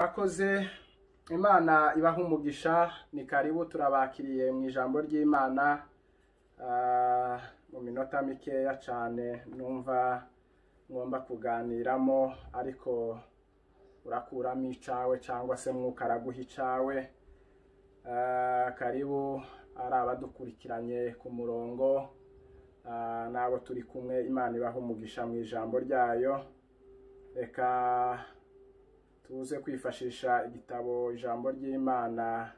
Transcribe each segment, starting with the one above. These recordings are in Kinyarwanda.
Akoze Imana ibaha umugisha, ni karibu turabakiriye mu ijambo ry'Imana mu minota mikeya cyane numva ngomba kuganiramo, ariko urakuramo icawe cyangwa se mwuka araguha icawe. Karibu ari abadukurikiranye ku murongo, nabo turi kumwe. Imana ibaha umugisha mu ijambo ryayo. Reka tuze kwifashisha igitabo ijambo ry'Imana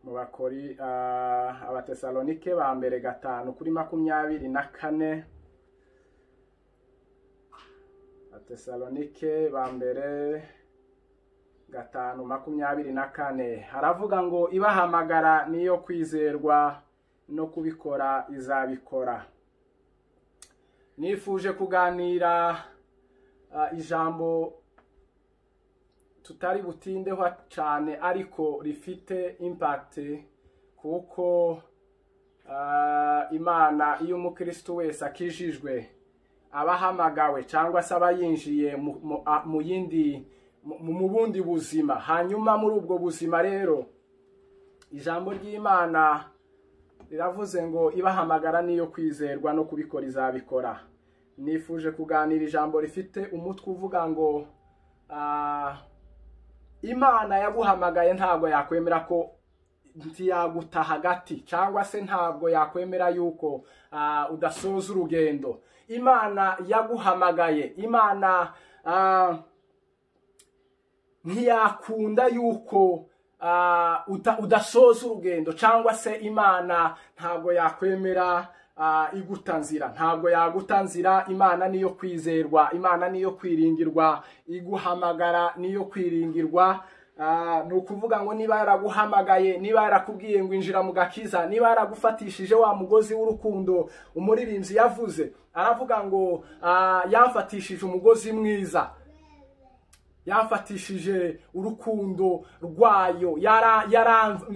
mu bakori abatesalonike ba mbere 5:24. Abatesalonike ba mbere 5:24 haravuga ngo ibahamagara niyo kwizerwa no kubikora izabikora. Nifuje kuganira ijambo tutari butindeho cyane ariko rifite impact, kuko Imana iyo umukristo wese akijijwe abahamagawe cyangwa se abayinjiye mu bundi buzima, hanyuma muri ubwo buzima rero ijambo ry'Imana riravuze ngo ibahamagara niyo kwizerwa no kubikora izabikora. Nifuje kuganira ijambo rifite umutwe uvuga ngo Imana yaguhamagaye ntabwo yakwemera ko ntiyaguta hagati, cyangwa se ntabwo yakwemera yuko udasoza urugendo. Imana yaguhamagaye, Imana ntiyakunda yuko udasoza urugendo, cyangwa se Imana ntabwo yakwemera igutanzira, ntabwo yagutanzira. Imana niyo kwizerwa, Imana niyo kwiringirwa, iguhamagara niyo kwiringirwa. Nukuvuga ngo niba yaraguhamagaye, niba yarakubwiye ngo injira mu gakiza, niba yaragufatishije wa mugozi w'urukundo umuririmbyi yavuze, aravuga ngo yamfatishije umugozi mwiza, yafatishije urukundo rwayo,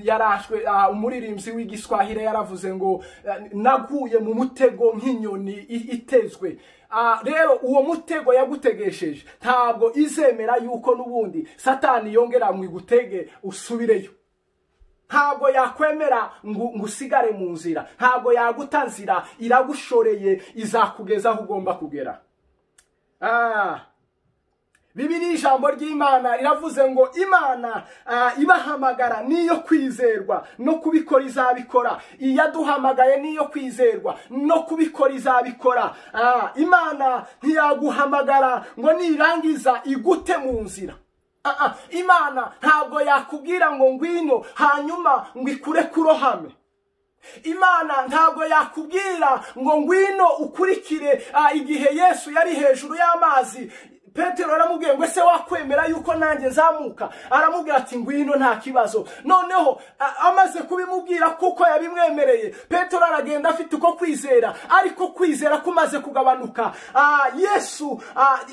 yarashwe. Umuririmbyi w'igiswahili yaravuze ngo naguye mu mutego nk'inyoni itezwe. Rero uwo mutego yagutegesheje ntabwo izemera yuko nubundi Satani yongera mu igutege usubireyo. Ntabwo yakwemera ngo usigare mu nzira, ntabwo yagutanzira, iragushoreye, izakugeza aho ugomba kugera. Bibiliya ijambo ry'Imana riravuze ngo Imana ibahamagara niyo kwizerwa no kubikora izabikora. Iyaduhamagaye niyo kwizerwa no kubikora izabikora. Imana ntiyaguhamagara ngo nirangiza igute mu nzira. Imana ntabwo yakubwira ngo ngwino hanyuma ngo ikure kurohame. Imana ntabwo yakubwira ngo ngwino ukurikire igihe Yesu yari hejuru y'amazi. Petero aramubwiye ngo ese wakwemera yuko nanjye nzamuka? Aramubwira ati ngwino nta kibazo. Noneho amaze kubimubwira kuko yabimwemereye, Petero aragenda afite uko kwizera, ariko kwizera kumaze kugabanuka.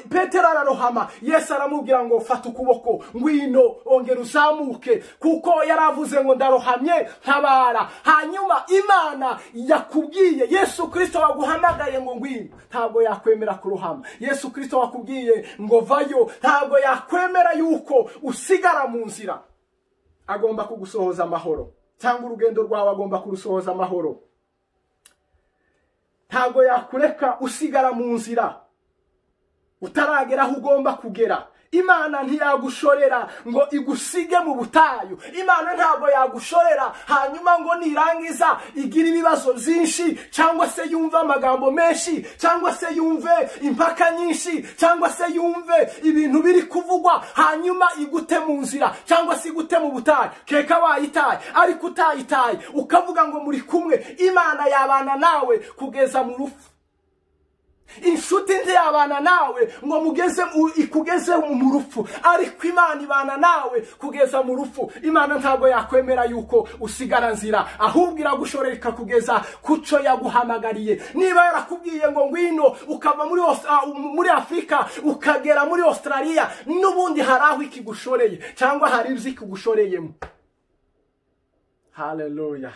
Petero ararohama. Yesu aramubwira ngo fata ukuboko, ngwino ongera uzamuke, kuko yaravuze ngo ndarohamye ntabara. Hanyuma Imana yakubwiye, Yesu Kristo waguhamagaye ngo ngwino, ntabwo yakwemera kurohama. Yesu Kristo wakubwiye ngo vayo, ntabwo yakwemera yuko usigara mu nzira. Agomba kugusohoza amahoro, cyangwa urugendo rwawe agomba kurusohoza amahoro. Ntabwo yakureka usigara mu nzira utaragera aho ugomba kugera. Imana ntiyagushorera ngo igusige mu butayu. Imana ntabwo yagushorera hanyuma ngo nirangiza igira ibibazo byinshi, cyangwa se yumve amagambo menshi, cyangwa se yumve impaka nyinshi, cyangwa se yumve ibintu biri kuvugwa hanyuma igute mu nzira, cyangwa se igute mu butayu. Keka wayitaye, ariko utayitaye ukavuga ngo muri kumwe. Imana yabana nawe kugeza mu rupfu. Inshuti ntiyabana nawe ngo ikugeze mu rupfu, ariko Imana ibana nawe kugeza mu rupfu. Imana ntabwo yakwemera yuko usigara nzira, ahubwo iragushorera ikakugeza kuco yaguhamagariye. Niba yarakubwiye ngo ngwino ukava muri Afrika ukagera muri Australia, n'ubundi hari aho ikigushoreye, cyangwa hari ibyo ikigushoreyemo. Hallelujah.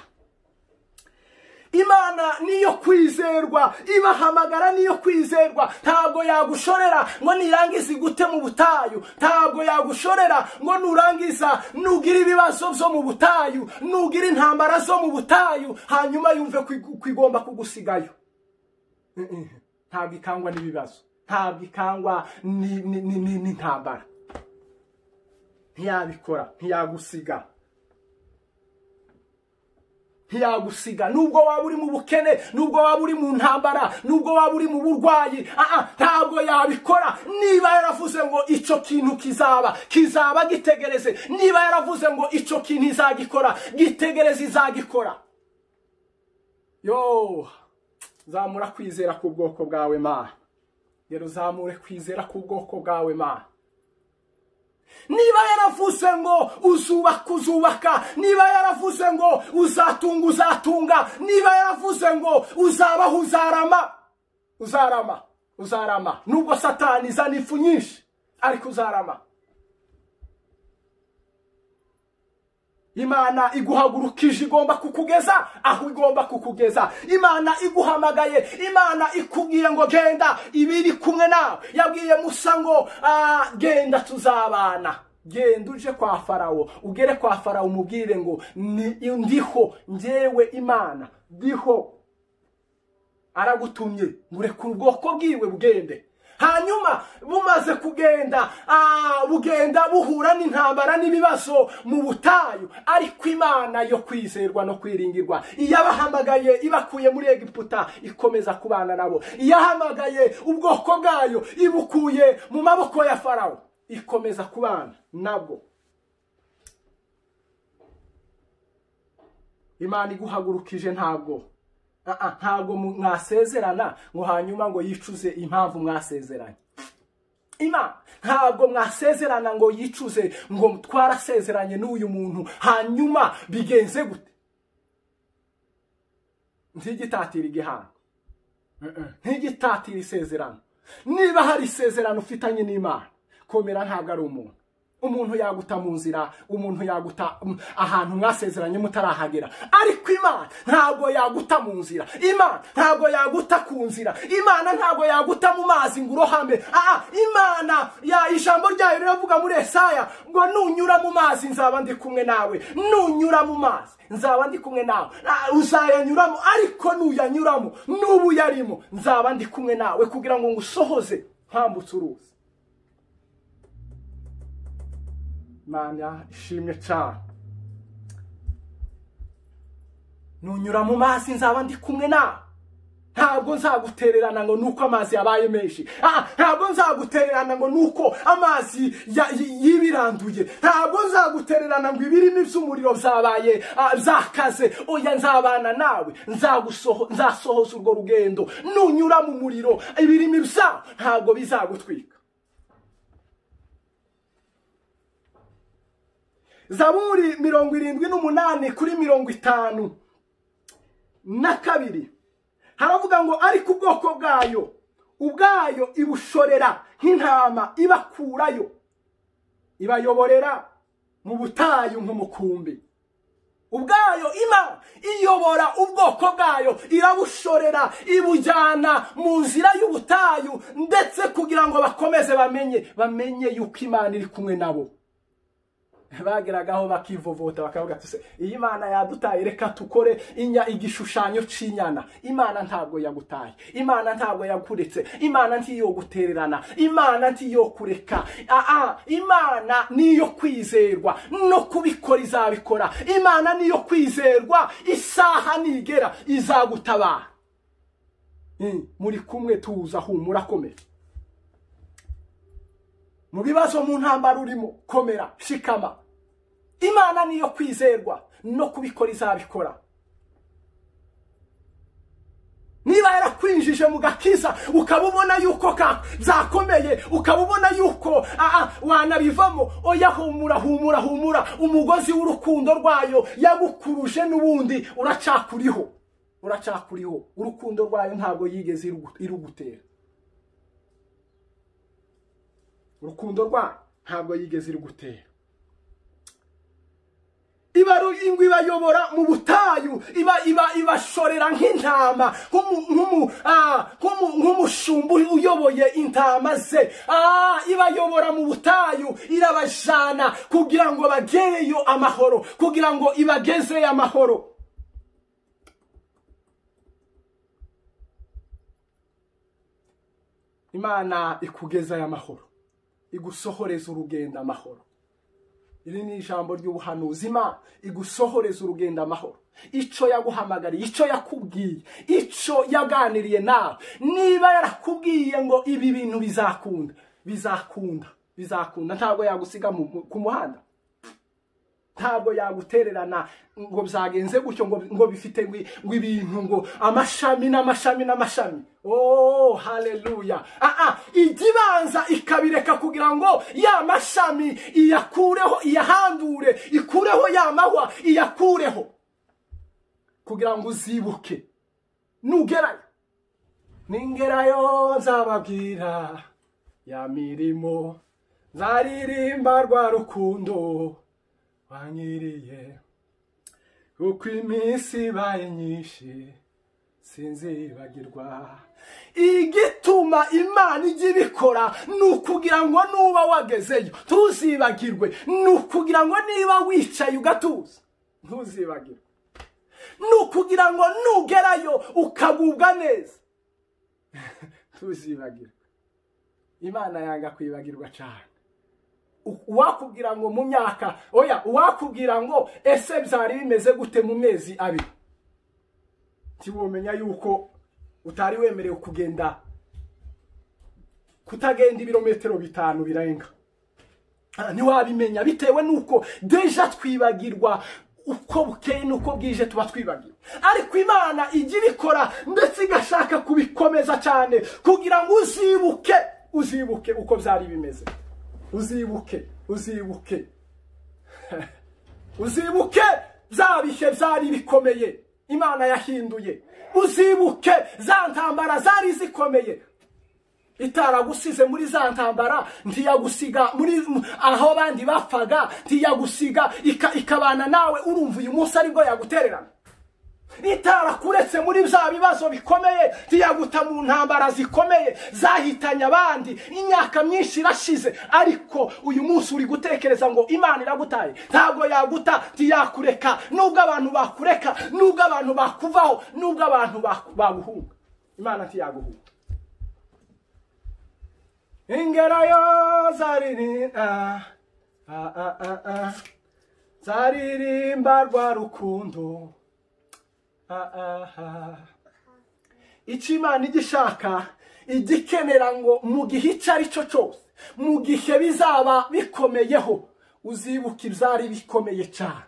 Imana niyo kwizerwa, ibahamagara niyo kwizerwa. Ntabwo yagushorera ngo nirangiza igute mu butayu, ntabwo yagushorera ngo nurangiza nugira ibibazo byo mu butayu, nugira intambara zo mu butayu, hanyuma yumve kwigomba kugusigayo. Ntabwo ikangwa n'ibibazo, ntabwo ikangwa n'intambara. Ntiyabikora, ntiyagusiga, ntiyagusiga. Nubwo waba uri mu bukene, nubwo waba uri mu ntambara, nubwo waba uri mu burwayi, ntabwo yabikora. Niba yaravuze ngo icyo kintu kizaba gitegereze, niba yaravuze ngo icyo kintu izagikora, gitegereze izagikora. Yo, zamura kwizera ku bwoko bwawe Mana. Rero zamure kwizera ku bwoko bwawe Mana. Niba yaravuze ngo uzubaka, niba yaravuze ngo uzatunga, niba yaravuze ngo uzabaho, uzarama. Nubwo Satani izana ifu nyinshi, ariko uzarama. Imana iguhagurukije, igomba kukugeza aho igomba kukugeza. Imana iguhamagaye, Imana ikubwiye ngo genda, ibiri kumwe nawe. Yabwiye Musa ngo genda tuzabana. Genda uje kwa Farawo, ugere kwa Farawo umubwire ngo ndiho, njyewe Imana ndiho. Aragutumye murekura ubwoko bwiwe bugende. Hanyuma bumaze kugenda, bugenda buhura n'intambara n'ibibazo mu butayu, ariko Imana yo kwizerwa no kwiringirwa. Iyabahamagaye ibakuye muri Egiputa, ikomeza kubana nabo. Iyahamagaye ubwoko bwayo ibukuye mu maboko ya Farawo, ikomeza kubana nabwo. Imana iguhagurukije, ntabwo mwasezerana ngo hanyuma ngo yicuze impamvu mwasezeranye. Imana ntabwo mwasezerana ngo yicuze ngo twarasezeranye n'uyu muntu hanyuma bigenze gute. Ntigitatira igihano, ntigitatira isezerano. Niba hari isezerano ufitanye n'Imana, komera, ntabwo ari umuntu. Umuntu yaguta mu nzira, umuntu yaguta ahantu mwasezeranye mutarahagera, ariko Imana ntabwo yaguta mu nzira. Imana ntabwo yaguta ku nzira. Imana ntabwo yaguta mu mazi ngo urohame. Imana ijambo ryayo riravuga muri Yesaya ngo nunyura mu mazi nzaba ndi kumwe nawe. Nunyura mu mazi nzaba ndi kumwe nawe. Uzayanyuramo, ariko nuyanyuramo, n'ubu yarimo, nzaba ndi kumwe nawe kugira ngo ngusohoze mpambutse uruzi. Mana ishimwe cyane. Nunyura mu mazi nzaba ndi kumwe nawe. Ntabwo nzagutererana ngo nuko amazi yabaye menshi. Ntabwo nzagutererana ngo nuko amazi yibiranduye. Ntabwo nzagutererana ngo ibirimi by'umuriro byabaye zakaze. Oya, nzabana nawe, nzasohoza urwo rugendo. Nunyura mu muriro, ibirimi byawo ntabwo bizagutwika. Zaburi 78 kuri 52 haravuga ngo ariko ubwoko ubwayo ibushorera nk'intama, ibakurayo, ibayoborera mu butayu nk'umukumbi. Ubwayo Imana iyobora ubwoko bwayo, irabushorera, ibujyana mu nzira y'ubutayu, ndetse kugira ngo bakomeze bamenye yuko Imana iri kumwe nabo. Bageragaho bakivovota bakavuga ati iyi Imana yadutaye, reka tukore igishushanyo c'inyana. Imana ntabwo yagutaye, Imana ntabwo yakuretse, Imana ntiyo gutererana, Imana ntiyo kureka. Imana niyo kwizerwa, no kubikora izabikora. Imana niyo kwizerwa, isaha nigera izagutabara. Muri kumwe, tuza, humura, komera. Mu bibazo, mu ntambara urimo, komera, shikama. Imana niyo kwizerwa, no kubikora izabikora. Niba yarakwinjije mu gakiza, ukabubona yuko byakomeye, ukabubona yuko wanabivamo, oya, humura. Umugozi w'urukundo rwayo yagukuruje n'ubundi uracakuriho. Urukundo rwayo ntabwo yigeze irugutera. ibayobora mu butayu, ibashorera nk'intama, nk'umushumba uyoboye intama ze. Ibayobora mu butayu, irabajana kugira ngo bagereyo amahoro, kugira ngo ibagezeyo amahoro. Imana ikugezayo amahoro, igusohoreza urugendo amahoro. Iri ni ijambo ry'ubuhanuzi. Imana igusohoreza urugendo amahoro. Ico yaguhamagariye, ico yakubwiye, ico yaganiriye nawe. Niba yarakubwiye ngo ibi bintu bizakunda, bizakunda. Ntabwo yagusiga ku muhanda, ntabwo yagutererana ngo byagenze gutyo ngo bifite ngo ibintu ngo amashami n'amashami. Oh, haleluya. Igibanza ikabireka kugira ngo ya mashami iyakureho, iyahandure, ikureho ya mahwa, iyakureho, kugira ngo uzibuke nugerayo. Ningerayo nzababwira ya mirimo, nzaririmba rwa rukundo wanyiriye, uko iminsi ibaye nyinshi sinzibagirwa. Igituma Imana ijya ibikora nukugira ngo nuba wagezeyo tuzibagirwe, nukugira ngo niba wicaye ugatuza ntuzibagirwe, nukugira ngo nugerayo ukagubwa neza tuzibagirwe. Imana yanga kwibagirwa cyane. Uwakubwira ngo mu myaka, uwakubwira ngo ese byari bimeze gute mu mezi abiri, tibumenya yuko utari wemerewe kutagenda ibirometero 5 birenga. Ntiwabimenya bitewe nuko deja twibagirwa uko bukeye nuko bwije tuba twibagiwe. Ariko Imana ijya ibikora ndetse igashaka kubikomeza cyane kugira ngo uzibuke uko byari bimeze. Uzibuke zabihe byari bikomeye Imana yahinduye. Uzibuke za ntambara zari zikomeye. Itaragusize muri za ntambara, ntiyagusiga muri aho bandi bapfaga, ntiyagusiga ikabana nawe. Urumva uyu munsi aribwo yagutererana. Itarakuretse muri bya bibazo bikomeye, ntiyaguta mu ntambara zikomeye zahitanye abandi. Imyaka myinshi irashize, ariko uyu munsi uri gutekereza ngo Imana iragutaye. Ntabwo yaguta, ntiyakureka. Nubwo abantu bakureka, nubwo abantu bakuvaho, nubwo abantu baguhunga, Imana ntiyaguhunga. Ingerayo zaririmba rwa rukundo. Icyo Imana igishaka, igikenera ngo mu gihe icyo ari cyo cyose, mu gihe bizaba bikomeyeho, uzibuka ibyari bikomeye cyane.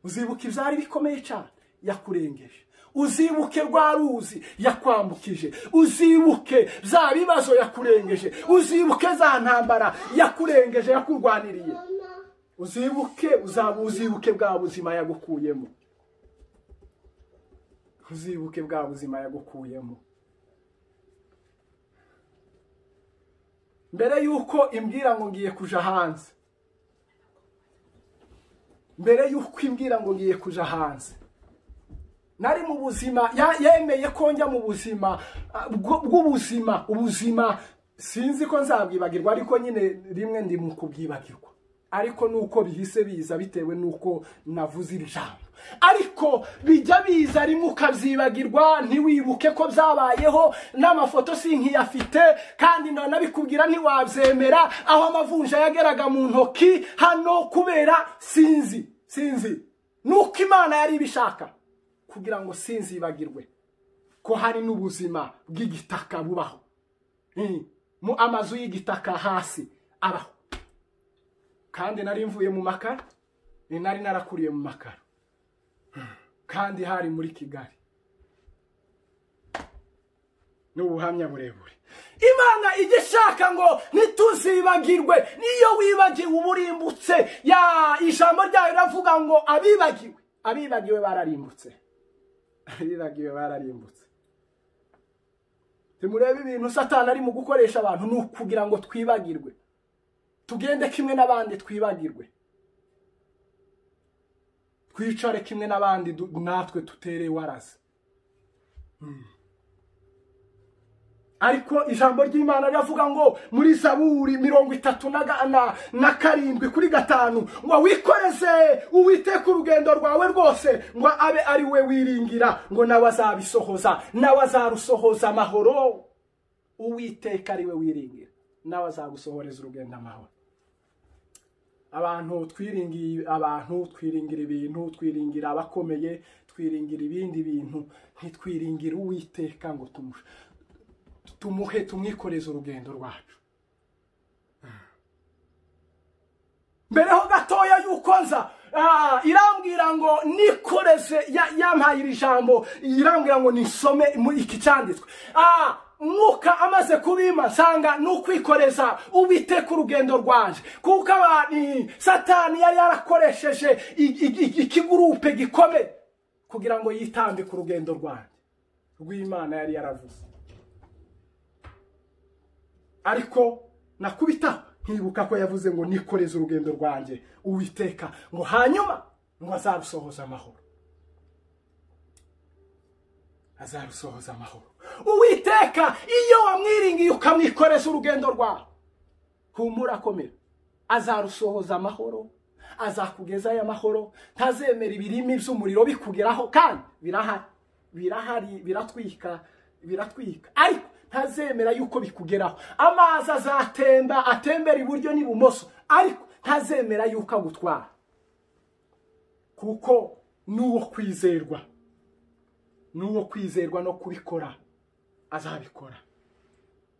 Uzibuka ibyari bikomeye cyane yakurengeje. Uzibuke rwa ruzi yakwambukije. Uzibuke bya bibazo yakurengeje. Uzibuke za ntambara yakurengeje, yakurwaniriye. Uzibuke bwa buzima yagukuyemo. Uzibuke bwa buzima yagukuyemo. Mbere yuko imbwira ngo ngiye kuja hanze, nari mu buzima, yemeye ko njya mu buzima ubuzima sinzi ko nzabwibagirwa, ariko nyine rimwe ndi mu kubwibagirwa. Ariko nuko bihise biza bitewe nuko navuze iri jambo. Ariko bijya biza rimwe ukabyibagirwa, ntiwibuke ko byabayeho, n'amafoto sinkiyafite, kandi nabikubwira ntiwabyemera, aho amavunja yageraga mu ntoki hano, kubera sinzi nuko Imana yari ibishaka kugira ngo sinzibagirwe ko hari n'ubuzima bw'igitaka bubaho, mu amazu y'igitaka hasi abaho. Kandi nari mvuye mu makara, nari narakuriye mu makara, kandi hari muri Kigali. N'ubuhamya burebure. Imana igishaka ngo ntituzibagirwe. Niyo wibagiwe uburimbutse. Ijambo ryayo riravuga ngo abibagiwe bararimbutse. Timurebe ibintu Satani ari mu gukoresha abantu nukugira ngo twibagirwe, tugende kimwe n'abandi twibagirwe. twicare kimwe n'abandi natwe tutere waraze. Ariko ijambo ry'Imana riravuga ngo muri Zaburi 37:5 ngo wikoreze Uwiteka urugendo rwawe rwose, ngo abe ari we wiringira, ngo nawe azabisohoza, nawe azarusohoza amahoro. Uwiteka ari we wiringira, nawe azagusohoreza urugendo amahoro. Abantu twiringira ibintu, twiringira abakomeye, twiringira ibindi bintu, ntitwiringira Uwiteka ngo tumwikoreze urugendo rwacu. Mbereho gatoya yuko nza irambwira ngo nikoreze, yampaye iri jambo, irambwira ngo nisome iki cyanditswe. Mwuka amaze kubima nsanga n'ukwikoreza Uwiteka urugendo rwanje, kuko Satani yari yarakoresheje ikigurupe gikomeye kugira ngo yitambe ku rugendo rwanje rw'Imana yari yaravuze. Ariko nakubita nkibuka ko yavuze ngo nikoreze urugendo rwanje Uwiteka, ngo hanyuma ngo azarusohoza amahoro. Azarusohoza amahoro. Uwiteka iyo wamwiringiye ukamwikoreza urugendo rwawe, humura komera, azarusohoza amahoro, azakugezayo amahoro. Ntazemera ibirimi by'umuriro bikugeraho, kandi birahari biratwika, ariko ntazemera yuko bikugeraho. Amazi azatemba, atembera iburyo n'ibumoso, ariko ntazemera yuko agutwara, kuko n'uwo kwizerwa no kubikora azabikora.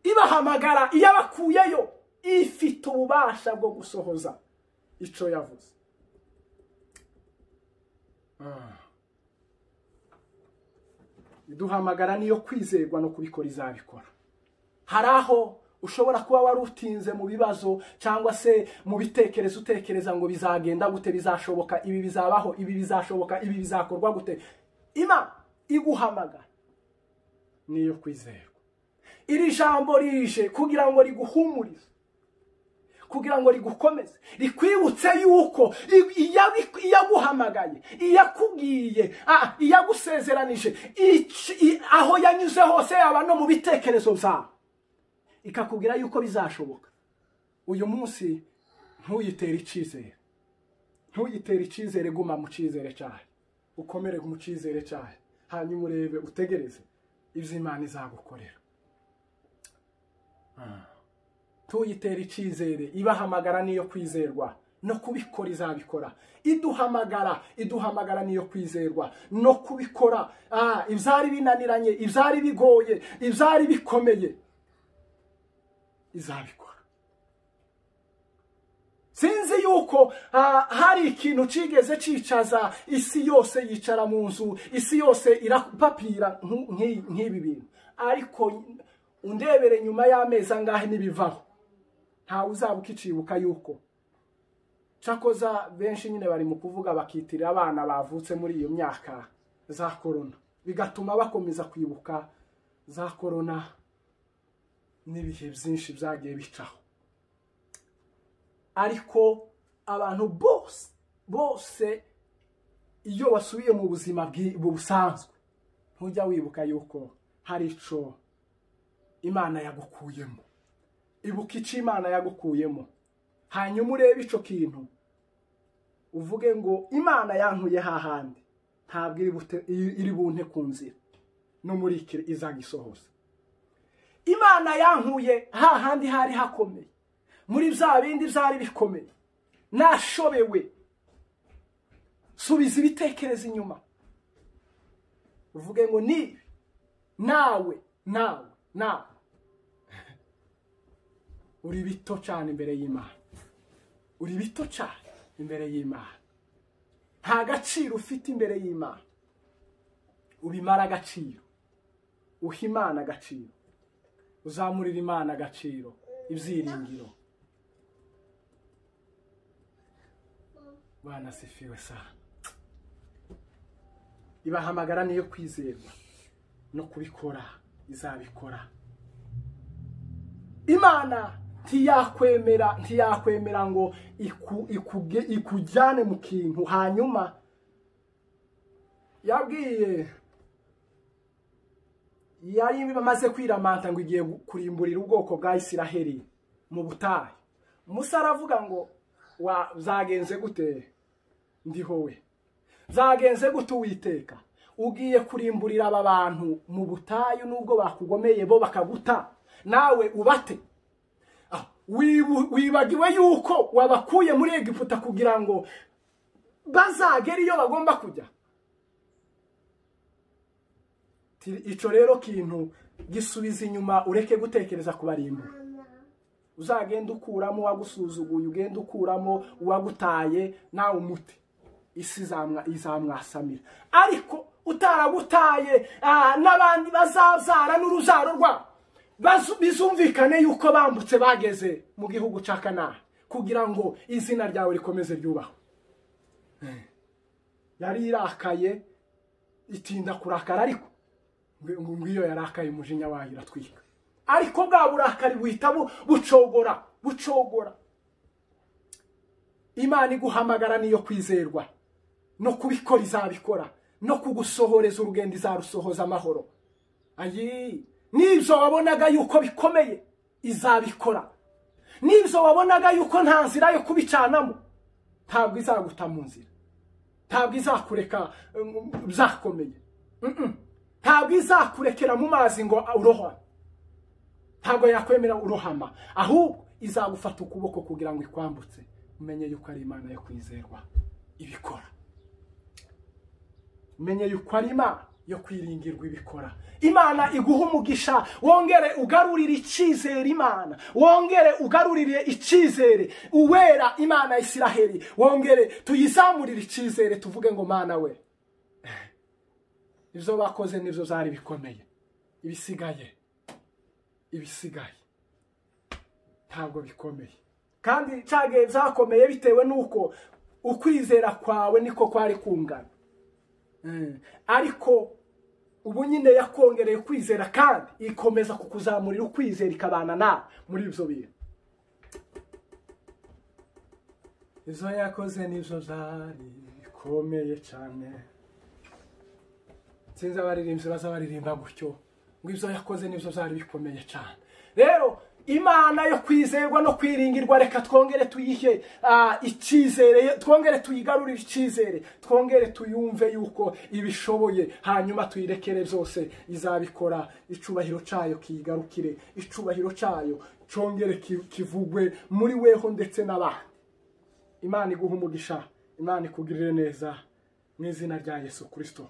Ibahamagara iyo abakuyeyo, ifite ububasha bwo gusohoza ico yavuze. Iduhamagara niyo kwizerwa no kubikora izabikora. Haraho ushobora kuba warutinze mu bibazo cyangwa se mu bitekerezo, utekereza ngo bizagenda gute, bizashoboka, ibi bizabaho, ibi bizashoboka, ibi bizakorwa gute. Imana iguhamagara niyo kwizerwa. Iri jambo rije kugira ngo riguhumurize, kugira ngo rigukomeze, rikwibutse yuko iyaguhamagaye, iyakubwiye, iyagusezeranije, aho yanyuze hose, yaba no mu bitekerezo byawe, ikakubwira yuko bizashoboka. Uyu munsi ntuyitere icyizere, guma mu cyizere cyawe, ukomere mu cyizere cyawe, hanyuma urebe, utegereze ibyo Imana izagukorera. Tuyitere icyizere. Ibahamagara niyo kwizerwa no kubikora izabikora. Iduhamagara niyo kwizerwa no kubikora. Ibyari binaniranye, ibyari bigoye, ibyari bikomeye, izabikora. Sinzi yuko hari ikintu cigeze cicaza isi yose, yicara mu nzu, isi yose irapapira nk'ibi bintu, ariko undebere nyuma y'amezi angahe nibivaho, nta uzabuka icibuka yuko. Cakoza benshi nyine bari mu kuvuga bakitirira abana bavutse muri iyo myaka za corona, bigatuma bakomeza kwibuka za corona n'ibihe byinshi byagiye bicaho. Ariko abantu bose iyo wasubiye mu buzima busanzwe, ntujya wibuka yuko hari ico Imana yagukuyemo. Ibuka ico Imana yagukuyemo, hanyuma urebe ico kintu, uvuge ngo Imana yankuye hahandi, ntabwo iri bunte ku nzira, no muri ikire izagisohoza. Imana yankuye hahandi hari hakomeye, muri bya bindi byari bikomeye, nashobewe. Subiza ibitekerezo inyuma, uvuge ngo ni nawe uri bito cyane imbere y'Imana, uri bito cyane imbere y'Imana, nta gaciro ufite imbere y'Imana. Ubimara agaciro, uha Imana agaciro, uzamurira Imana agaciro, ibyiringiro. Bwana sifiwe sana. Ibahamagara niyo kwizerwa no kubikora izabikora. Imana ntiyakwemera ngo ikujyane mu kintu hanyuma yabwiye yari bamaze kwiramanta ngo igiye kurimburira ubwoko bwa Isiraheli mu butayu. Musa aravuga ngo zagenze gute ndiho we, zagenze gute Uwiteka, ugiye kurimburira aba bantu mu butayu nubwo bakugomeye bo bakaguta, nawe ubate? Wibagiwe yuko wabakuye muri Egiputa kugira ngo bazagere iyo bagomba kujya? Ico rero kintu gisubiza inyuma, ureke gutekereza kubarimbura. Uzagenda ukuramo wagusuzuguye, ugenda ukuramo uwagutaye, nawe umuti isi izamwasamira. Ariko utaragutaye n'abandi bazazara n'uruzaro rwa bizumvikane yuko bambutse bageze mu gihugu ca Kanani, kugira ngo izina ryawe rikomeze ryubahwe. Yari irakaye itinda kurakara, ariko ngiyo yarakaye umujinya wayo iratwika. Ariko bwa burakari buhita bucogora. Imana iguhamagara niyo kwizerwa, no kubikora izabikora, no kugusohoreza urugendo izarusohoza amahoro. Nibyo wabonaga yuko bikomeye izabikora, nibyo wabonaga yuko nta nzira yo kubicanamo, ntabwo izaguta mu nzira, ntabwo izakureka byakomeye, ntabwo izakurekera mu mazi ngo urohame, ntabwo yakwemera urohama, ahubwo izagufata ukuboko kugira ngo ikwambutse. Umenye yuko ari Imana yo kwizerwa ibikora, umenye yuko ari Imana yo kwiringirwa ibikora. Imana iguha umugisha, wongere ugarurire icyizere Imana, wongere ugarurire icyizere Uwera Imana ya Isiraheli, wongere tuyizamurire icyizere, tuvuge ngo Mana we, ibyo bakoze nibyo zari bikomeye, ibisigaye ntabwo bikomeye. Kandi cyage byakomeye bitewe nuko ukwizera kwawe niko kwari kungana. Ariko ubu nyine yakongereye kwizera, kandi ikomeza kukuzamurira ukwizera, ikabana nawe muri ibyo bintu. Izo yakoze nibyo zari bikomeye cyane. Sinzi abaririmbyi bazabaririmba gutyo ngo ibyo yakoze nibyo zari bikomeye cyane. Rero Imana yo kwizerwa no kwiringirwa, reka twongere tuyihe icyizere, twongere tuyigarurire icyizere, twongere tuyumve yuko ibishoboye, hanyuma tuyirekere byose izabikora. Icubahiro cyayo kigarukire, icubahiro cyayo cyongere kivugwe muri weho ndetse n'abandi. Imana iguha umugisha, Imana ikugirire neza mu izina rya Yesu Kristo.